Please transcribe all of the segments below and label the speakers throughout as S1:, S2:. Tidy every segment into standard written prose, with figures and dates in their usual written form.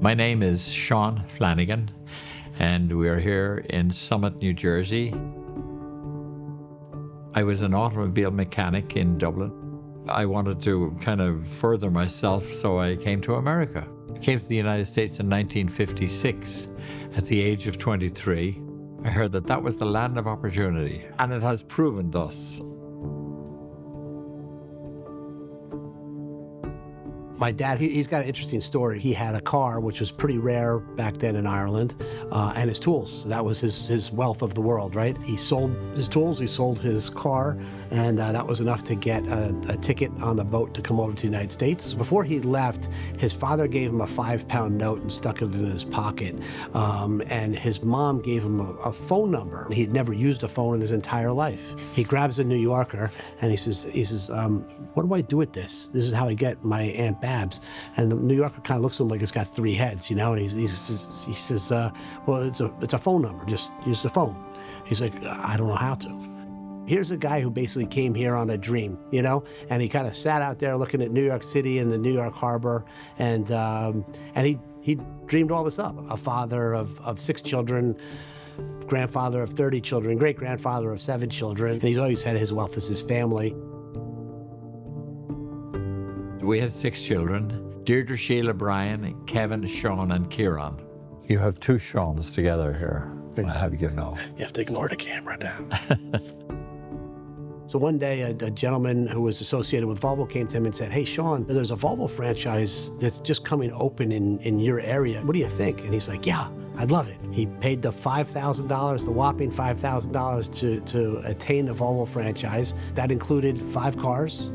S1: My name is Sean Flanagan, and we are here in Summit, New Jersey. I was an automobile mechanic in Dublin. I wanted to kind of further myself, so I came to America. I came to the United States in 1956 at the age of 23. I heard that that was the land of opportunity, and it has proven thus.
S2: My dad, he's got an interesting story. He had a car, which was pretty rare back then in Ireland, and his tools. That was his wealth of the world, right? He sold his tools, he sold his car, and that was enough to get a ticket on the boat to come over to the United States. Before he left, his father gave him a 5-pound note and stuck it in his pocket, and his mom gave him a phone number. He'd never used a phone in his entire life. He grabs a New Yorker, and he says, what do I do with this? This is how I get my Aunt Babs. And the New Yorker kind of looks at him like it's got 3 heads, you know, and he says, well, it's a phone number, just use the phone. He's like, I don't know how to. Here's a guy who basically came here on a dream, you know, and he kind of sat out there looking at New York City and the New York Harbor, and he dreamed all this up. A father of 6 children, grandfather of 30 children, great-grandfather of 7 children, and he's always had his wealth as his family.
S1: We had 6 children: Deirdre, Sheila, Brian, Kevin, Sean, and Kieran. You have 2 Seans together here. I have you know.
S2: You have to ignore the camera now. So one day, a gentleman who was associated with Volvo came to him and said, hey, Sean, there's a Volvo franchise that's just coming open in your area. What do you think? And he's like, yeah, I'd love it. He paid the $5,000, the whopping $5,000 to attain the Volvo franchise. That included 5 cars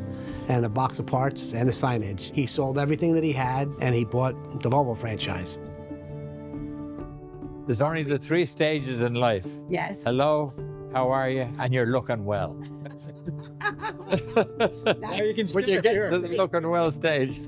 S2: and a box of parts and a signage. He sold everything that he had, and he bought the Volvo franchise.
S1: There's only the 3 stages in life.
S3: Yes.
S1: Hello, how are you? And you're looking well.
S3: Now
S1: you can when you get to the looking well stage.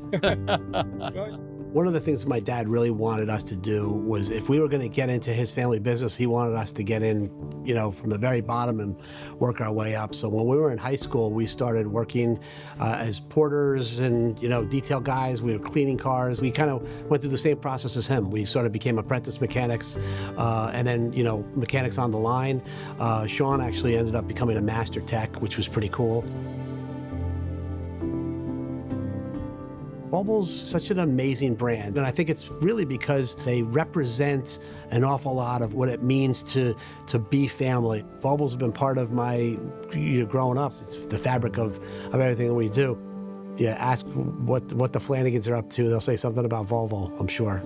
S2: One of the things my dad really wanted us to do was, if we were going to get into his family business, he wanted us to get in, you know, from the very bottom and work our way up. So when we were in high school, we started working as porters and, you know, detail guys. We were cleaning cars. We kind of went through the same process as him. We sort of became apprentice mechanics, and then, you know, mechanics on the line. Sean actually ended up becoming a master tech, which was pretty cool. Volvo's such an amazing brand, and I think it's really because they represent an awful lot of what it means to be family. Volvo's been part of my growing up. It's the fabric of everything that we do. If you ask what the Flanagans are up to, they'll say something about Volvo, I'm sure.